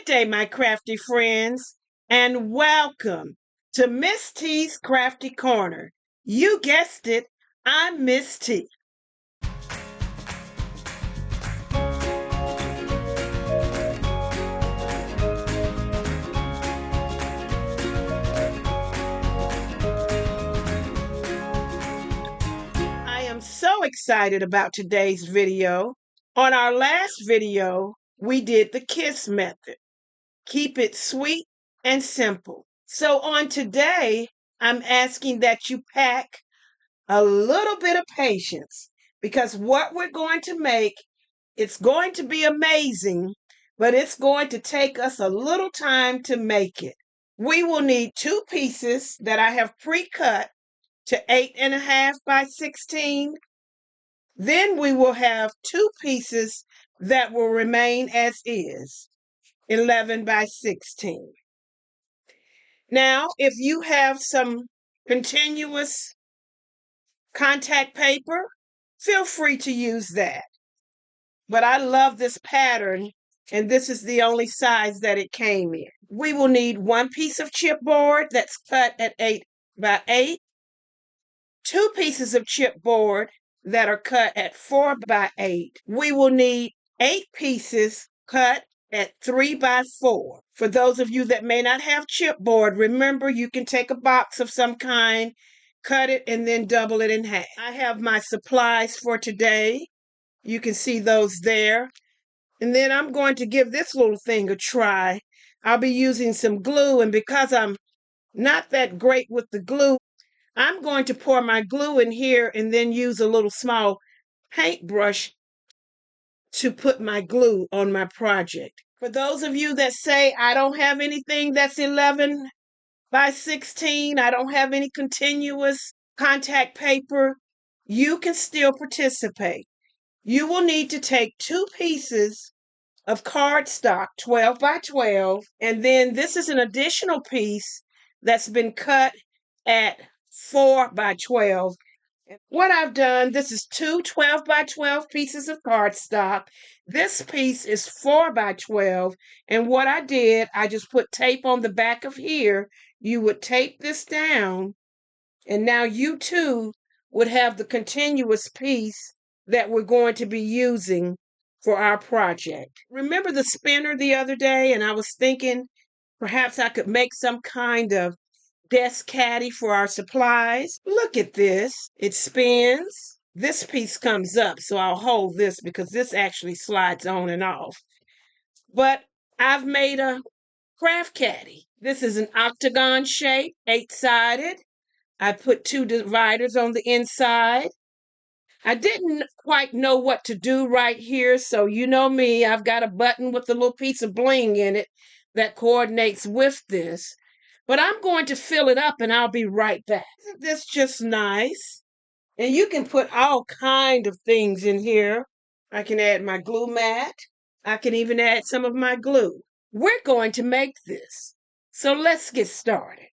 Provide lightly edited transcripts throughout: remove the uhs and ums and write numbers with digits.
day, my crafty friends, and welcome to Miss T's Crafty Corner. You guessed it, I'm Miss T. I am so excited about today's video. On our last video, we did the KISS method. Keep it sweet and simple. So on today, I'm asking that you pack a little bit of patience because what we're going to make, it's going to be amazing, but it's going to take us a little time to make it. We will need 2 pieces that I have pre-cut to 8.5 by 16. Then we will have 2 pieces that will remain as is, 11 by 16. Now, if you have some continuous contact paper, feel free to use that. But I love this pattern, and this is the only size that it came in. We will need 1 piece of chipboard that's cut at 8 by 8, 2 pieces of chipboard that are cut at 4 by 8. We will need 8 pieces cut at 3 by 4. For those of you that may not have chipboard, remember you can take a box of some kind, cut it, and then double it in half. I have my supplies for today. You can see those there. And then I'm going to give this little thing a try. I'll be using some glue, and because I'm not that great with the glue, I'm going to pour my glue in here and then use a little small paintbrush to put my glue on my project. For those of you that say, I don't have anything that's 11 by 16, I don't have any continuous contact paper, you can still participate. You will need to take 2 pieces of cardstock, 12 by 12, and then this is an additional piece that's been cut at 4 by 12. What I've done, this is 2 12 by 12 pieces of cardstock. This piece is 4 by 12. And what I did, I just put tape on the back of here. You would tape this down, and now you too would have the continuous piece that we're going to be using for our project. Remember the spinner the other day, and I was thinking perhaps I could make some kind of desk caddy for our supplies. Look at this. It spins. This piece comes up, so I'll hold this because this actually slides on and off. But I've made a craft caddy. This is an octagon shape, 8-sided. I put 2 dividers on the inside. I didn't quite know what to do right here, so you know me, I've got a button with a little piece of bling in it that coordinates with this. But I'm going to fill it up and I'll be right back. Isn't this just nice? And you can put all kind of things in here. I can add my glue mat. I can even add some of my glue. We're going to make this. So let's get started.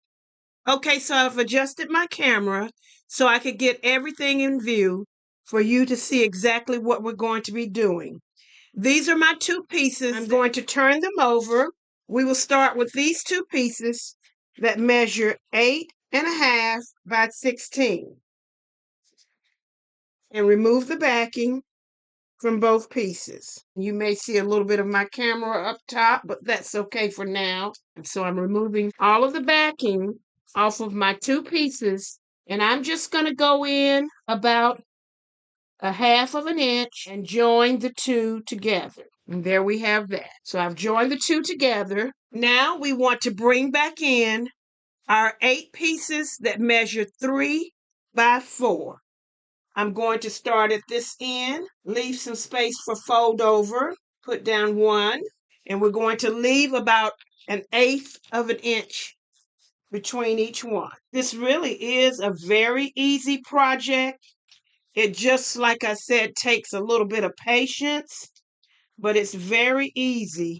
Okay, so I've adjusted my camera so I could get everything in view for you to see exactly what we're going to be doing. These are my 2 pieces. I'm going to turn them over. We will start with these 2 pieces that measure 8.5 by 16. And remove the backing from both pieces. You may see a little bit of my camera up top, but that's okay for now. And so I'm removing all of the backing off of my 2 pieces, and I'm just going to go in about 1/2 inch and join the 2 together. And there we have that. So I've joined the 2 together. Now we want to bring back in our 8 pieces that measure 3 by 4. I'm going to start at this end, leave some space for fold over, put down 1, and we're going to leave about 1/8 inch between each one. This really is a very easy project. It just, like I said, takes a little bit of patience, but it's very easy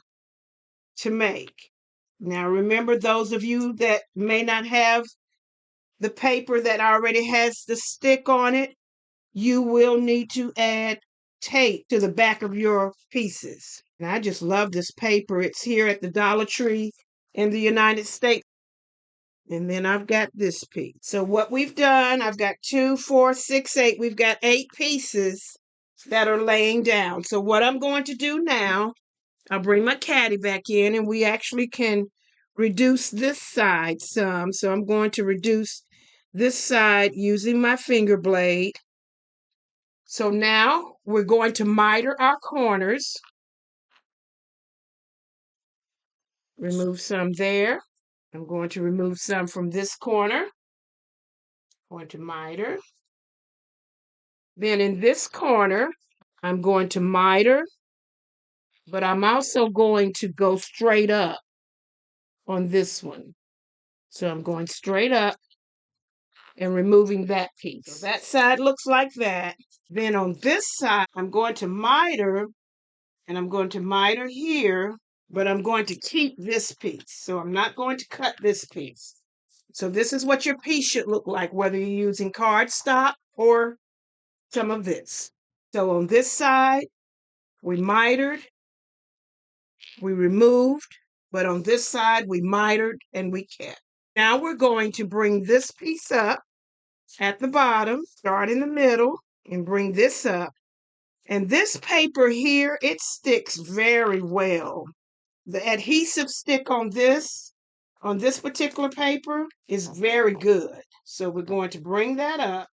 to make. Now, remember, those of you that may not have the paper that already has the stick on it, you will need to add tape to the back of your pieces. And I just love this paper. It's here at the Dollar Tree in the United States. And then I've got this piece. So what we've done, I've got 2, 4, 6, 8. We've got 8 pieces that are laying down. So what I'm going to do now, I'll bring my caddy back in, and we actually can reduce this side some. So I'm going to reduce this side using my finger blade. So now we're going to miter our corners. Remove some there. I'm going to remove some from this corner. Going to miter. Then in this corner, I'm going to miter, but I'm also going to go straight up on this one. So I'm going straight up and removing that piece. So that side looks like that. Then on this side, I'm going to miter, and I'm going to miter here, but I'm going to keep this piece. So I'm not going to cut this piece. So this is what your piece should look like, whether you're using cardstock or some of this. So on this side, we mitered, we removed, but on this side, we mitered and we kept. Now we're going to bring this piece up at the bottom, start in the middle, and bring this up. And this paper here, it sticks very well. The adhesive stick on this particular paper is very good. So we're going to bring that up.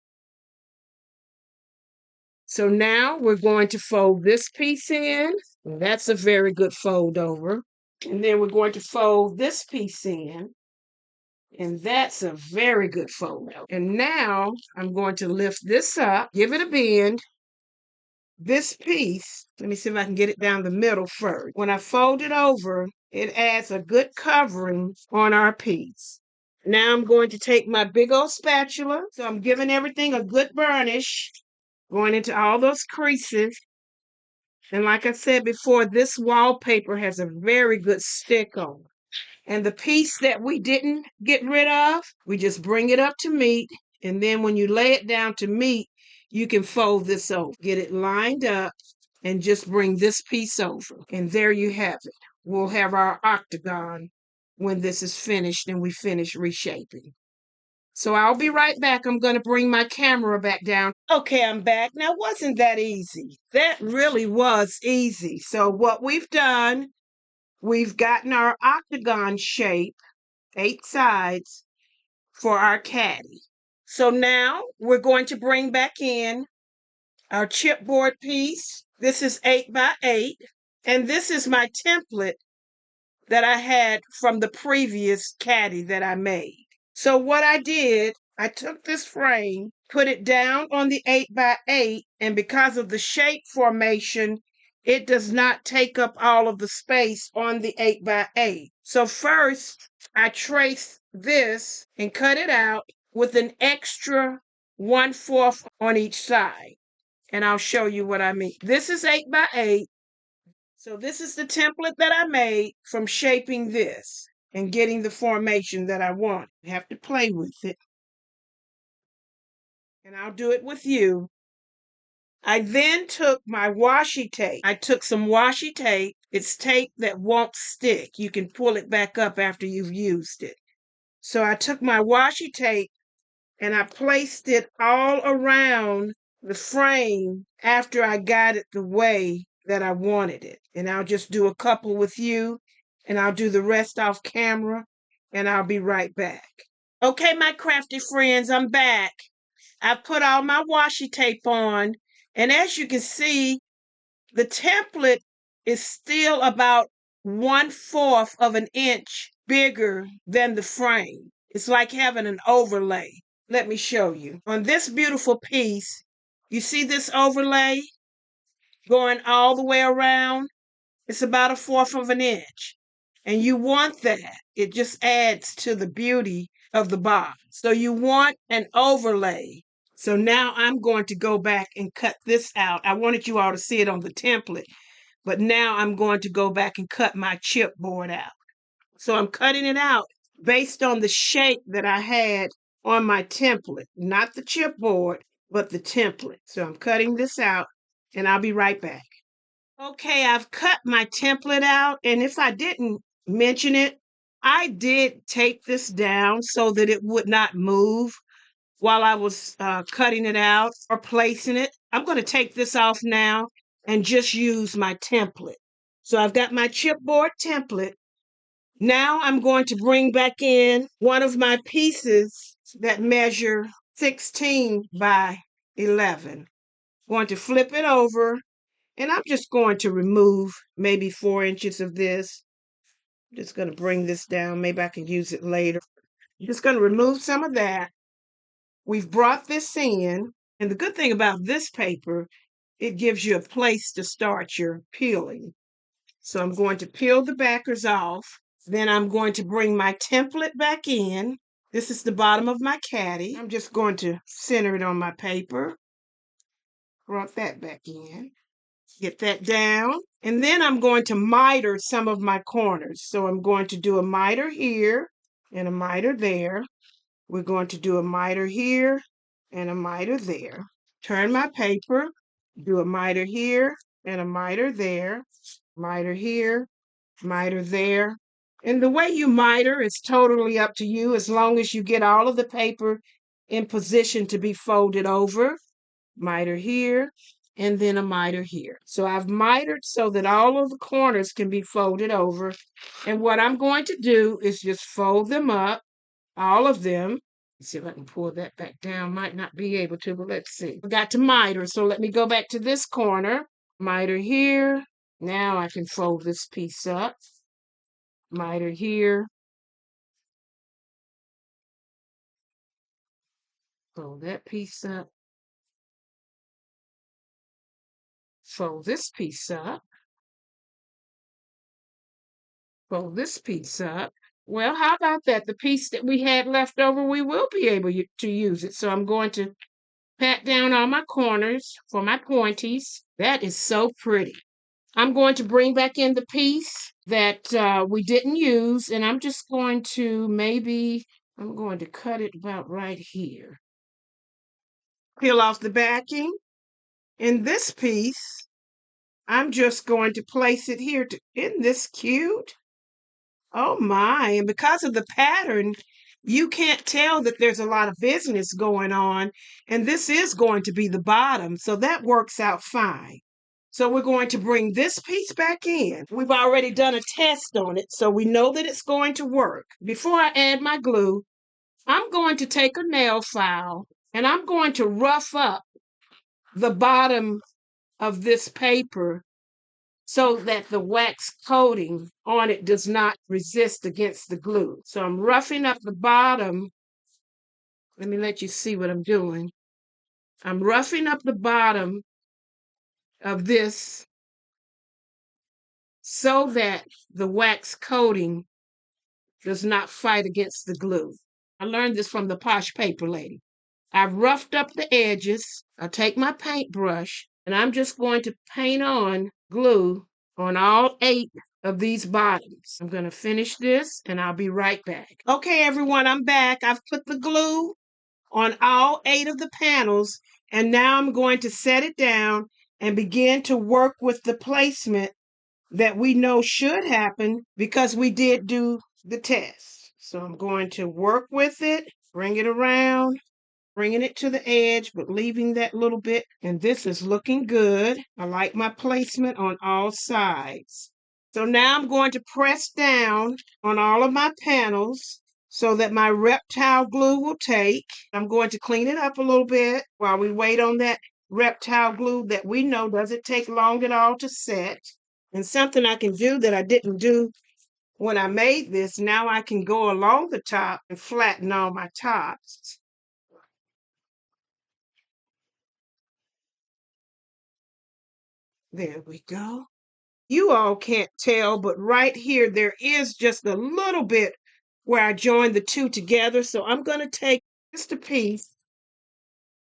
So now we're going to fold this piece in. That's a very good fold over. And then we're going to fold this piece in. And that's a very good fold over. And now I'm going to lift this up, give it a bend. This piece, let me see if I can get it down the middle first. When I fold it over, it adds a good covering on our piece. Now I'm going to take my big old spatula. So I'm giving everything a good burnish, going into all those creases. And like I said before, this wallpaper has a very good stick on it. And the piece that we didn't get rid of, we just bring it up to meet. And then when you lay it down to meet, you can fold this over. Get it lined up and just bring this piece over. And there you have it. We'll have our octagon when this is finished and we finish reshaping. So I'll be right back. I'm going to bring my camera back down. Okay, I'm back. Now, wasn't that easy? That really was easy. So what we've done, we've gotten our octagon shape, 8 sides, for our caddy. So now we're going to bring back in our chipboard piece. This is 8 by 8, and this is my template that I had from the previous caddy that I made. So what I did, I took this frame, put it down on the 8 by 8, and because of the shape formation, it does not take up all of the space on the 8 by 8. So first, I trace this and cut it out with an extra 1/4 on each side. And I'll show you what I mean. This is 8 by 8. So this is the template that I made from shaping this and getting the formation that I want. You have to play with it. And I'll do it with you. I then took my washi tape. I took some washi tape. It's tape that won't stick. You can pull it back up after you've used it. So I took my washi tape and I placed it all around the frame after I got it the way that I wanted it. And I'll just do a couple with you, and I'll do the rest off camera, and I'll be right back. Okay, my crafty friends, I'm back. I've put all my washi tape on, and as you can see, the template is still about 1/4 of an inch bigger than the frame. It's like having an overlay. Let me show you. On this beautiful piece, you see this overlay going all the way around? It's about 1/4 of an inch. And you want that. It just adds to the beauty of the box. So you want an overlay. So now I'm going to go back and cut this out. I wanted you all to see it on the template, but now I'm going to go back and cut my chipboard out. So I'm cutting it out based on the shape that I had on my template, not the chipboard, but the template. So I'm cutting this out, and I'll be right back. Okay, I've cut my template out, and if I didn't mention it, I did tape this down so that it would not move while I was cutting it out or placing it. I'm going to take this off now and just use my template. So I've got my chipboard template. Now I'm going to bring back in one of my pieces that measure 16 by 11. Going to flip it over, and I'm just going to remove maybe 4 inches of this. I'm just going to bring this down. Maybe I can use it later. I'm just going to remove some of that. We've brought this in, and the good thing about this paper, it gives you a place to start your peeling. So I'm going to peel the backers off. Then I'm going to bring my template back in. This is the bottom of my caddy. I'm just going to center it on my paper. Brought that back in. Get that down. And then I'm going to miter some of my corners. So I'm going to do a miter here and a miter there. We're going to do a miter here and a miter there. Turn my paper, do a miter here and a miter there, miter here, miter there. And the way you miter is totally up to you, as long as you get all of the paper in position to be folded over. Miter here, and then a miter here. So I've mitered so that all of the corners can be folded over. And what I'm going to do is just fold them up, all of them. Let's see if I can pull that back down. Might not be able to, but let's see. I got to miter, so let me go back to this corner. Miter here. Now I can fold this piece up. Miter here. Fold that piece up. Fold this piece up. Fold this piece up. Well, how about that? The piece that we had left over, we will be able to use it. So I'm going to pat down all my corners for my pointies. That is so pretty. I'm going to bring back in the piece that we didn't use, and I'm just going to I'm going to cut it about right here. Peel off the backing. In this piece, I'm just going to place it here. Isn't this cute? Oh my, and because of the pattern, you can't tell that there's a lot of business going on, and this is going to be the bottom, so that works out fine. So we're going to bring this piece back in. We've already done a test on it, so we know that it's going to work. Before I add my glue, I'm going to take a nail file, and I'm going to rough up the bottom of this paper so that the wax coating on it does not resist against the glue. So I'm roughing up the bottom. Let me let you see what I'm doing. I'm roughing up the bottom of this so that the wax coating does not fight against the glue. I learned this from the Posh Paper Lady. I've roughed up the edges. I'll take my paintbrush, and I'm just going to paint on glue on all 8 of these bottoms. I'm going to finish this, and I'll be right back. Okay, everyone, I'm back. I've put the glue on all 8 of the panels, and now I'm going to set it down and begin to work with the placement that we know should happen because we did do the test. So I'm going to work with it, bring it around, bringing it to the edge, but leaving that little bit. And this is looking good. I like my placement on all sides. So now I'm going to press down on all of my panels so that my reptile glue will take. I'm going to clean it up a little bit while we wait on that reptile glue that we know doesn't take long at all to set. And something I can do that I didn't do when I made this, now I can go along the top and flatten all my tops. There we go. You all can't tell, but right here, there is just a little bit where I joined the 2 together. So I'm going to take just a piece.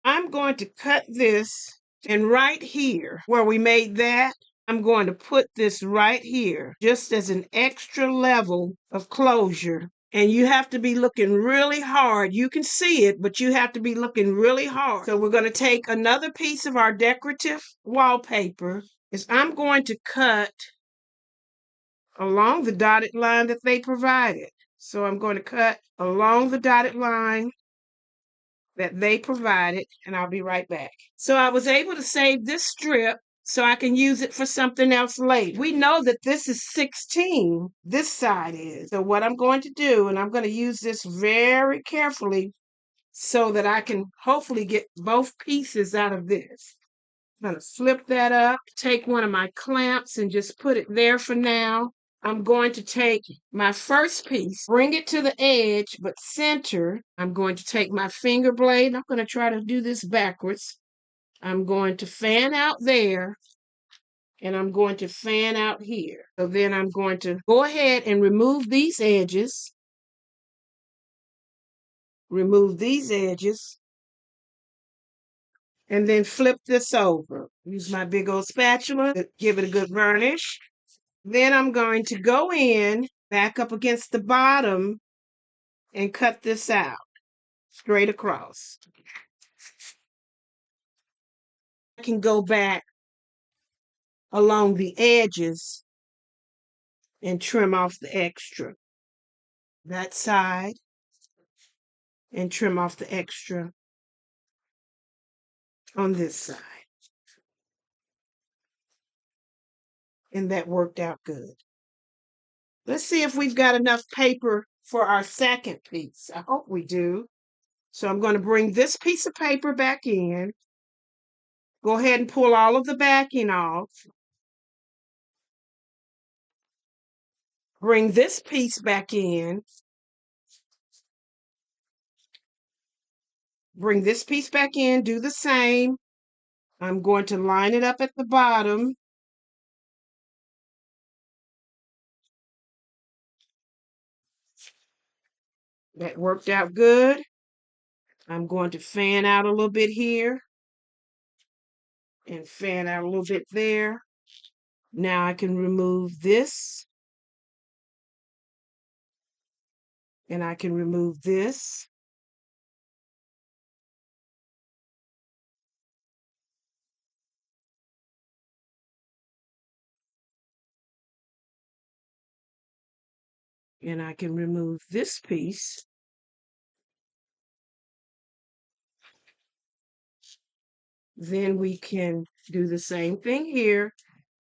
I'm going to cut this, and right here where we made that, I'm going to put this right here, just as an extra level of closure. And you have to be looking really hard. You can see it, but you have to be looking really hard. So we're going to take another piece of our decorative wallpaper, is I'm going to cut along the dotted line that they provided. So I'm going to cut along the dotted line that they provided, and I'll be right back. So I was able to save this strip so I can use it for something else later. We know that this is 16, this side is. So what I'm going to do, and I'm going to use this very carefully so that I can hopefully get both pieces out of this. I'm going to flip that up, take one of my clamps and just put it there for now. I'm going to take my first piece, bring it to the edge, but center. I'm going to take my finger blade. I'm going to try to do this backwards. I'm going to fan out there, and I'm going to fan out here. So then I'm going to go ahead and remove these edges. Remove these edges. And then flip this over. Use my big old spatula to give it a good varnish. Then I'm going to go in, back up against the bottom, and cut this out straight across. I can go back along the edges and trim off the extra. That side, and trim off the extra on this side. And that worked out good. Let's see if we've got enough paper for our second piece. I hope we do. So I'm going to bring this piece of paper back in. Go ahead and pull all of the backing off. Bring this piece back in. Bring this piece back in. Do the same. I'm going to line it up at the bottom. That worked out good. I'm going to fan out a little bit here and fan out a little bit there. Now I can remove this, and I can remove this. And I can remove this piece. Then we can do the same thing here.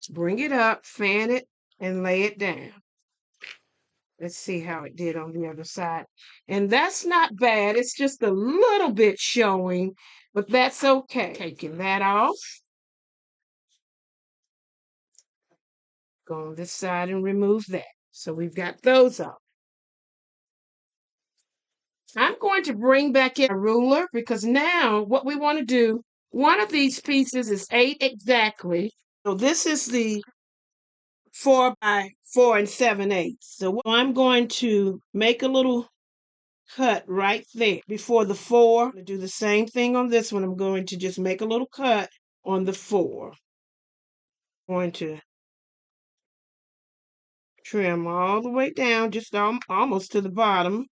Bring it up, fan it, and lay it down. Let's see how it did on the other side. And that's not bad. It's just a little bit showing, but that's okay. Taking that off. Go on this side and remove that. So we've got those off. I'm going to bring back in a ruler because now what we want to do, one of these pieces is 8 exactly. So this is the 4 by 4 7/8. So I'm going to make a little cut right there before the 4. I'm going to do the same thing on this one. I'm going to just make a little cut on the 4. I'm going to trim all the way down, just almost to the bottom.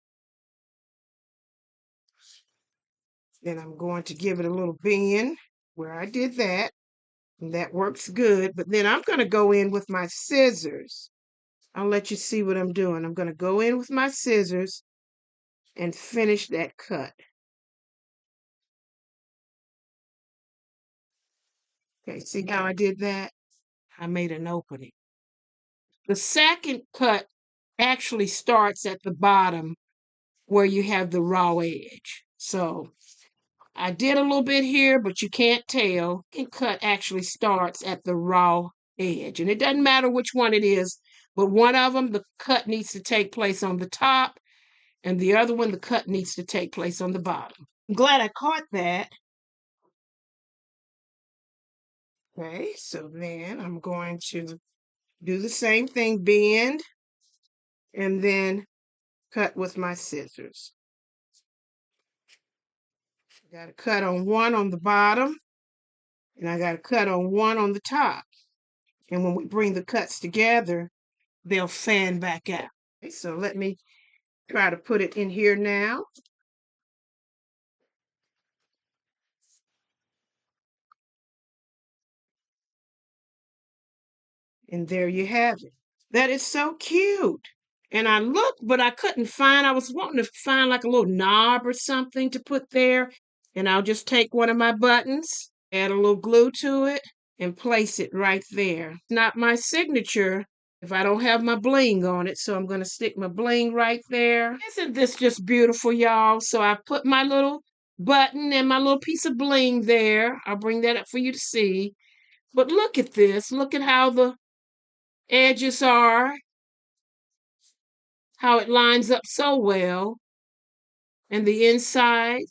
Then I'm going to give it a little bend where I did that. And that works good. But then I'm going to go in with my scissors. I'll let you see what I'm doing. I'm going to go in with my scissors and finish that cut. Okay, see how I did that? I made an opening. The second cut actually starts at the bottom where you have the raw edge. So I did a little bit here, but you can't tell. The cut actually starts at the raw edge. And it doesn't matter which one it is, but one of them, the cut needs to take place on the top, and the other one, the cut needs to take place on the bottom. I'm glad I caught that. Okay, so then I'm going to do the same thing, bend, and then cut with my scissors. I got a cut on one on the bottom, and I got a cut on one on the top. And when we bring the cuts together, they'll fan back out. Okay, so let me try to put it in here now. And there you have it. That is so cute. And I looked, but I couldn't find, I was wanting to find like a little knob or something to put there. And I'll just take one of my buttons, add a little glue to it, and place it right there. Not my signature if I don't have my bling on it, so I'm going to stick my bling right there. Isn't this just beautiful, y'all? So I put my little button and my little piece of bling there. I'll bring that up for you to see. But look at this. Look at how the edges are, how it lines up so well, and the inside.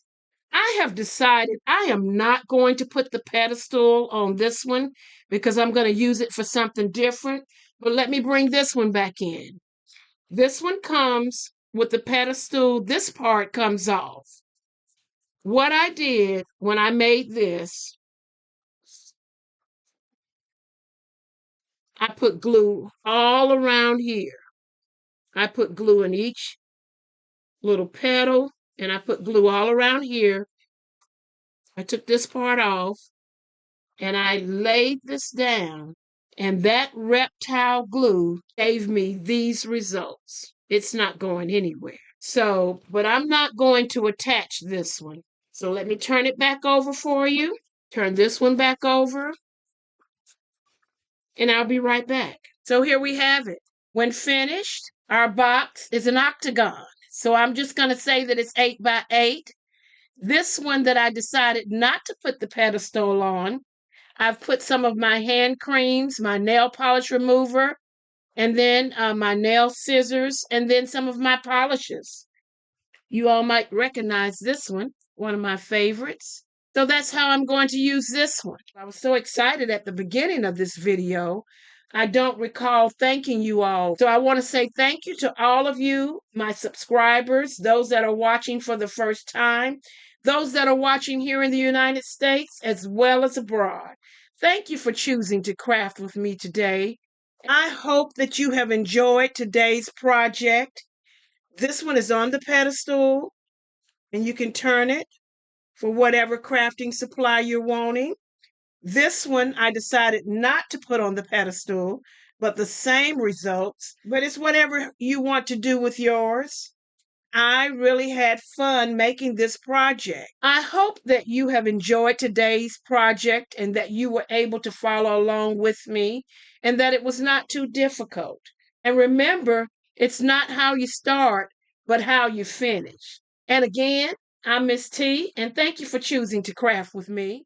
I have decided I am not going to put the pedestal on this one because I'm going to use it for something different. But let me bring this one back in. This one comes with the pedestal. This part comes off. What I did when I made this, I put glue all around here. I put glue in each little petal, and I put glue all around here. I took this part off, and I laid this down, and that reptile glue gave me these results. It's not going anywhere. So, but I'm not going to attach this one. So let me turn it back over for you. Turn this one back over, and I'll be right back. So here we have it. When finished, our box is an octagon. So I'm just going to say that it's 8 by 8. This one that I decided not to put the pedestal on, I've put some of my hand creams, my nail polish remover, and then my nail scissors, and then some of my polishes. You all might recognize this one of my favorites. So that's how I'm going to use this one. I was so excited at the beginning of this video. I don't recall thanking you all. So I want to say thank you to all of you, my subscribers, those that are watching for the first time, those that are watching here in the United States as well as abroad. Thank you for choosing to craft with me today. I hope that you have enjoyed today's project. This one is on the pedestal, and you can turn it for whatever crafting supply you're wanting. This one I decided not to put on the pedestal, but the same results, but it's whatever you want to do with yours. I really had fun making this project. I hope that you have enjoyed today's project and that you were able to follow along with me and that it was not too difficult. And remember, it's not how you start, but how you finish. And again, I'm Miss T, and thank you for choosing to craft with me.